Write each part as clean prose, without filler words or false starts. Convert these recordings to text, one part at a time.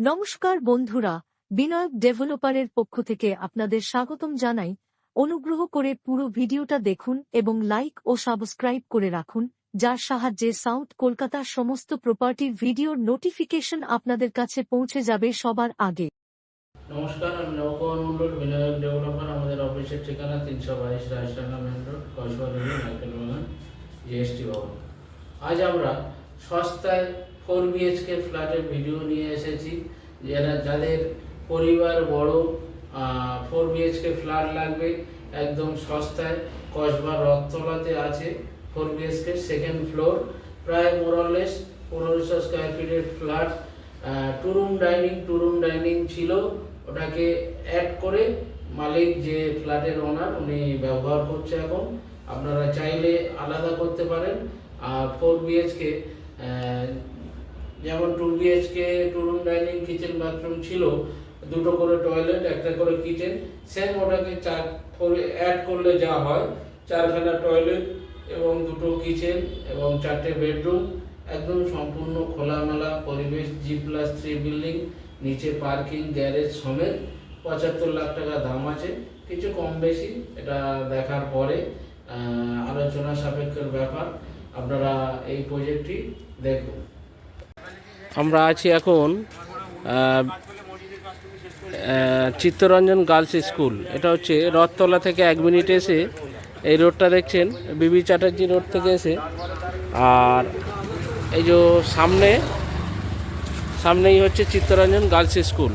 নমস্কার বন্ধুরা, বিনায়ক ডেভেলপারের পক্ষ থেকে আপনাদের স্বাগতম জানাই। অনুগ্রহ করে পুরো ভিডিওটা দেখুন এবং লাইক ও সাবস্ক্রাইব করে রাখুন, যার সাহায্যে সাউথ কলকাতার সমস্ত প্রপার্টির ভিডিওর নোটিফিকেশন আপনাদের কাছে পৌঁছে যাবে সবার আগে। নমস্কার, আমি নবকুমার মন্ডল, বিনায়ক ডেভেলপার। আমাদের অফিসের ঠিকানা 322 Rajasthan main road, Kasba road, Narkel Bagan, GST ভবন। আজ আমরা সস্তায় 4 বিএইচকে ফ্ল্যাটের ভিডিও নিয়ে এসেছি। যাদের পরিবার বড় 4 বিএইচকে ফ্ল্যাট লাগবে, একদম সস্তায় কসবা রথতলাতে আছে 4 বিএইচকে সেকেন্ড ফ্লোর, প্রায় মোরলেস 1500 স্কোয়ার ফিটের ফ্ল্যাট। টু রুম ডাইনিং ছিল, ওটাকে অ্যাড করে মালিক যে ফ্ল্যাটের ওনার উনি ব্যবহার করছে এখন। আপনারা চাইলে আলাদা করতে পারেন। আর 4 বিএইচকে যেমন 2 BHK two room dining kitchen bathroom ছিল, দুটো করে টয়লেট, একটা করে কিচেন, সেম ওটাকে 4 অ্যাড করলে যা হয় 4খানা টয়লেট এবং দুটো কিচেন এবং 4টে বেডরুম, একদম সম্পূর্ণ খোলামেলা পরিবেশ, G+3 বিল্ডিং, নিচে পার্কিং গ্যারেজ সমেত। 75 লাখ টাকা দাম আছে, কিছু কম বেশি এটা দেখার পরে আলোচনা সাপেক্ষের ব্যাপার। আপনারা এই প্রজেক্টটি দেখুন। আমরা আছি এখন চিত্তরঞ্জন গার্লস স্কুল। এটা হচ্ছে রথতলা থেকে 1 মিনিট এসে এই রোডটা দেখছেন, বিবি চ্যাটার্জি রোড থেকে এসে, আর এই যে সামনেই হচ্ছে চিত্তরঞ্জন গার্লস স্কুল,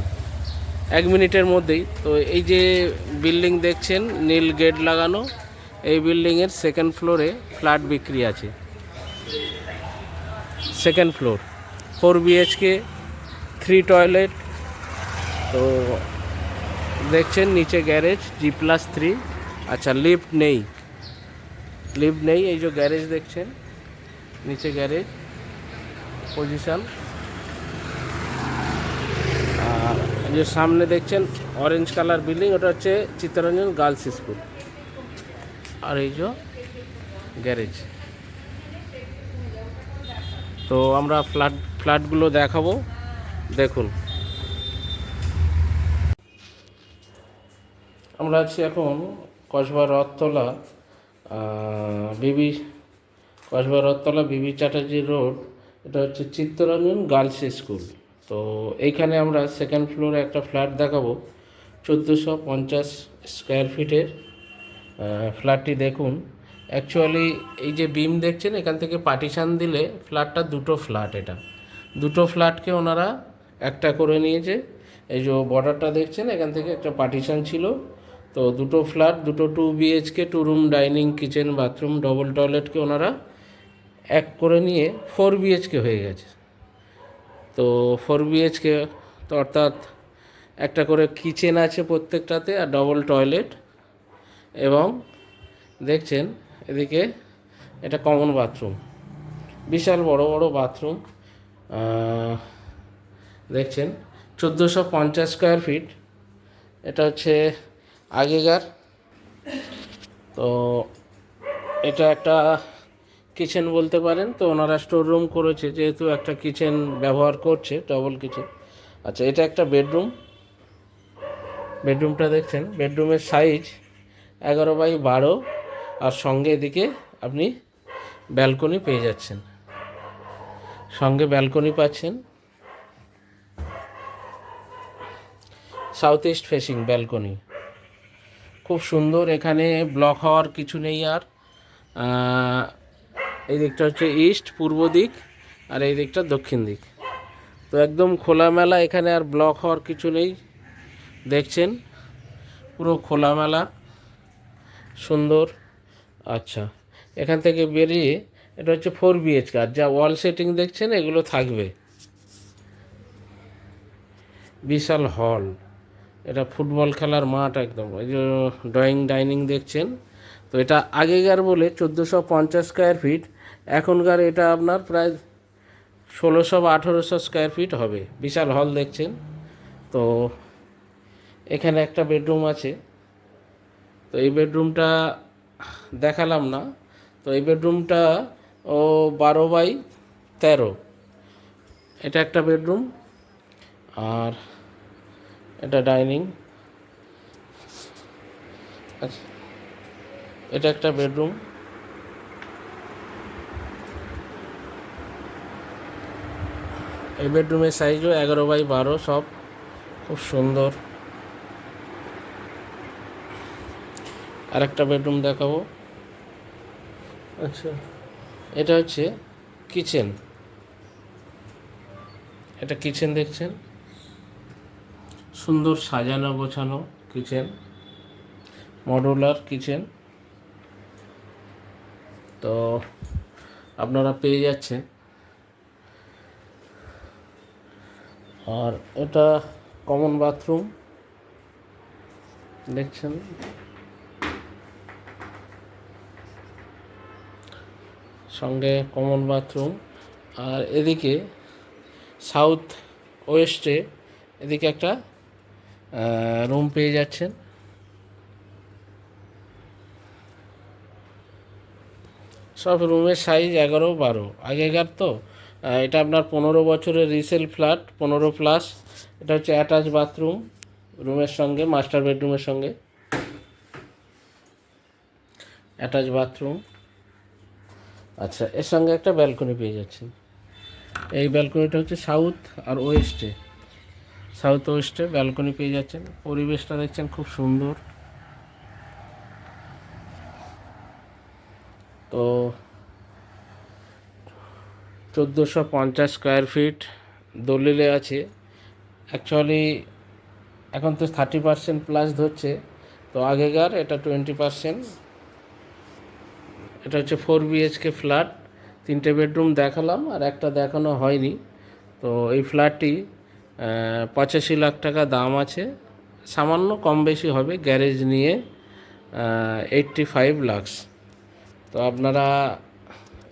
1 মিনিটের মধ্যেই। তো এই যে বিল্ডিং দেখছেন নীল গেট লাগানো, এই বিল্ডিংয়ের সেকেন্ড ফ্লোরে ফ্ল্যাট বিক্রি আছে। Second floor 4 BHK 3 toilet. তো দেখছেন নিচে গ্যারেজ G+3। আচ্ছা, লিফট নেই, এই যে গ্যারেজ দেখছেন, নিচে গ্যারেজ পজিশন। আর যে সামনে দেখছেন অরেঞ্জ কালার বিল্ডিং, ওটা হচ্ছে চিত্তরঞ্জন গার্লস স্কুল। আর এই যে গ্যারেজ। তো আমরা ফ্ল্যাটগুলো দেখাবো, দেখুন। আমরা আছি এখন কসবা রথতলা, বিবি চ্যাটার্জি রোড। এটা হচ্ছে চিত্তরঞ্জন গার্লস স্কুল। তো এইখানে আমরা সেকেন্ড ফ্লোরে একটা ফ্ল্যাট দেখাবো, 1450 স্কোয়ার ফিটের ফ্ল্যাটটি দেখুন। অ্যাকচুয়ালি এই যে বিম দেখছেন, এখান থেকে পার্টিশান দিলে ফ্ল্যাটটা দুটো ফ্ল্যাট, এটা দুটো ফ্ল্যাটকে ওনারা একটা করে নিয়েছে। এই যে বর্ডারটা দেখছেন, এখান থেকে একটা পার্টিশান ছিল। তো দুটো ফ্ল্যাট, দুটো 2 BHK two room dining kitchen bathroom double টয়লেটকে ওনারা এক করে নিয়ে 4 বিএইচকে হয়ে গেছে। তো 4 বিএইচকে তো অর্থাৎ একটা করে কিচেন আছে প্রত্যেকটাতে, আর ডবল টয়লেট, এবং দেখছেন এদিকে এটা কমন বাথরুম, বিশাল বড় বড় বাথরুম। দেখছেন 1450 স্কোয়ার ফিট, এটা হচ্ছে আগেকার। তো এটা একটা কিচেন বলতে পারেন। তো ওনারা স্টোর রুম করেছে, যেহেতু একটা কিচেন ব্যবহার করছে, ডবল কিচেন। আচ্ছা, এটা একটা বেডরুমটা দেখছেন, বেডরুমের সাইজ 11x12, আর সঙ্গে এদিকে আপনি ব্যালকনি পেয়ে যাচ্ছেন, সাউথ ইস্ট ফেসিং ব্যালকনি, খুব সুন্দর। এখানে ব্লক হওয়ার কিছু নেই। আর এই দিকটা হচ্ছে ইস্ট, পূর্ব দিক, আর এই দিকটা দক্ষিণ দিক। তো একদম খোলামেলা, এখানে আর ব্লক হওয়ার কিছু নেই। দেখছেন পুরো খোলামেলা, সুন্দর। আচ্ছা, এখান থেকে বেরিয়ে এটা হচ্ছে 4 বিএইচকে, আর যা ওয়াল সেটিং দেখছেন এগুলো থাকবে। বিশাল হল, এটা ফুটবল খেলার মাঠ একদম। এই যে ডাইনিং দেখছেন। তো এটা আগেকার বলে 1450 স্কোয়ার ফিট, এখনকার এটা আপনার প্রায় 1600 বা 1800 স্কোয়ার ফিট হবে। বিশাল হল দেখছেন। তো এখানে একটা বেডরুম আছে, তো এই বেডরুমটা দেখালাম না। তো এই বেডরুমটা 12x13, এটা একটা বেডরুম। আর এটা ডাইনিং। আচ্ছা, এটা একটা বেডরুম। এই বেডরুমের সাইজও 11x12, সব খুব সুন্দর। আর একটা বেডরুম দেখাবো। আচ্ছা, এটা হচ্ছে কিচেন। এটা কিচেন দেখছেন, সুন্দর সাজানো গোছানো কিচেন, মডুলার কিচেন। তো আপনারা পেয়ে যাচ্ছেন। আর এটা কমন বাথরুম দেখছেন, সঙ্গে কমন বাথরুম। আর এদিকে সাউথ ওয়েস্টে এদিকে একটা রুম পেয়ে যাচ্ছেন। সব রুমের সাইজ 11x12। আগেকার তো এটা আপনার 15 বছরের রিসেল ফ্ল্যাট, 15+। এটা হচ্ছে অ্যাটাচ বাথরুম রুমের সঙ্গে, মাস্টার বেডরুমের সঙ্গে অ্যাটাচ বাথরুম। আচ্ছা, এর সঙ্গে একটা ব্যালকনি পেয়ে যাচ্ছেন। এই ব্যালকনিটা হচ্ছে সাউথ আর ওয়েস্টে, সাউথ ওয়েস্টে ব্যালকনি পেয়ে যাচ্ছেন। পরিবেশটা দেখছেন খুব সুন্দর। তো 1450 স্কোয়ার ফিট দলিলে আছে। অ্যাকচুয়ালি এখন তো 30% প্লাস ধরছে, তো আগেকার এটা 20%। এটা হচ্ছে 4 BHK ফ্ল্যাট। 3টে বেডরুম দেখালাম, আর একটা দেখানো হয়নি। তো এই ফ্ল্যাটটি 85 লাখ টাকা দাম আছে, সামান্য কম বেশি হবে গ্যারেজ নিয়ে 85 লাখ। তো আপনারা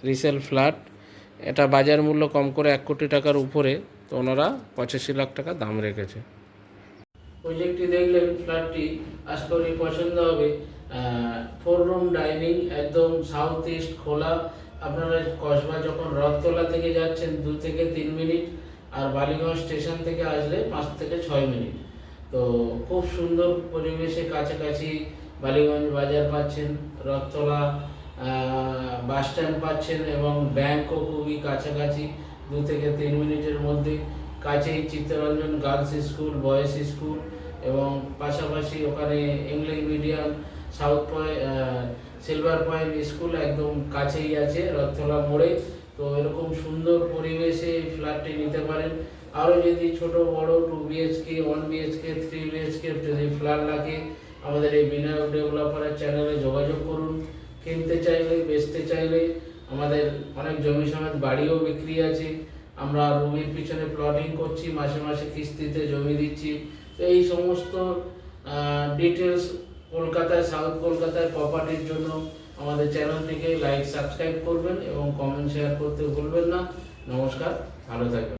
রিসেল ফ্ল্যাট, এটা বাজার মূল্য কম করে 1 কোটি টাকার উপরে, তো ওনারা 85 লাখ টাকা দাম রেখেছে। প্রজেক্টটি দেখলেন, ফ্ল্যাটটি আশা করি পছন্দ হবে। 4 রুম ডাইনিং, একদম সাউথ ইস্ট খোলা। আপনারা কসবা যখন রথতলা থেকে যাচ্ছেন 2 থেকে 3 মিনিট, আর বালিগঞ্জ স্টেশন থেকে আসলে 5 থেকে 6 মিনিট। তো খুব সুন্দর পরিবেশে কাছাকাছি বালিগঞ্জ বাজার পাচ্ছেন, রথতলা বাস স্ট্যান্ড পাচ্ছেন, এবং ব্যাংকও খুবই কাছাকাছি, 2 থেকে 3 মিনিটের মধ্যে। কাছেই Chittaranjan girls school, boys school, এবং পাশাপাশি ওখানে English medium south point, silver point school একদম কাছেই আছে রথতলা মোড়ে। তো এরকম সুন্দর পরিবেশে এই ফ্ল্যাটটি নিতে পারেন। আরও যদি ছোট বড় 2 BHK, 1 BHK, 3 BHK যদি ফ্ল্যাট লাগে, আমাদের এই বিনায়ক ডেভেলপারের চ্যানেলে যোগাযোগ করুন। কিনতে চাইলে, বেচতে চাইলে, আমাদের অনেক জমি সমেত বাড়িও বিক্রি আছে। আমরা রুমের পিছনে প্লটিং করছি, মাসে মাসে কিস্তিতে জমি দিচ্ছি। তো এই সমস্ত ডিটেলস কলকাতায়, সাউথ কলকাতায় প্রপার্টির জন্য আমাদের চ্যানেলটিকে লাইক, সাবস্ক্রাইব করবেন এবং কমেন্ট শেয়ার করতে ভুলবেন না। নমস্কার, ভালো থাকবেন।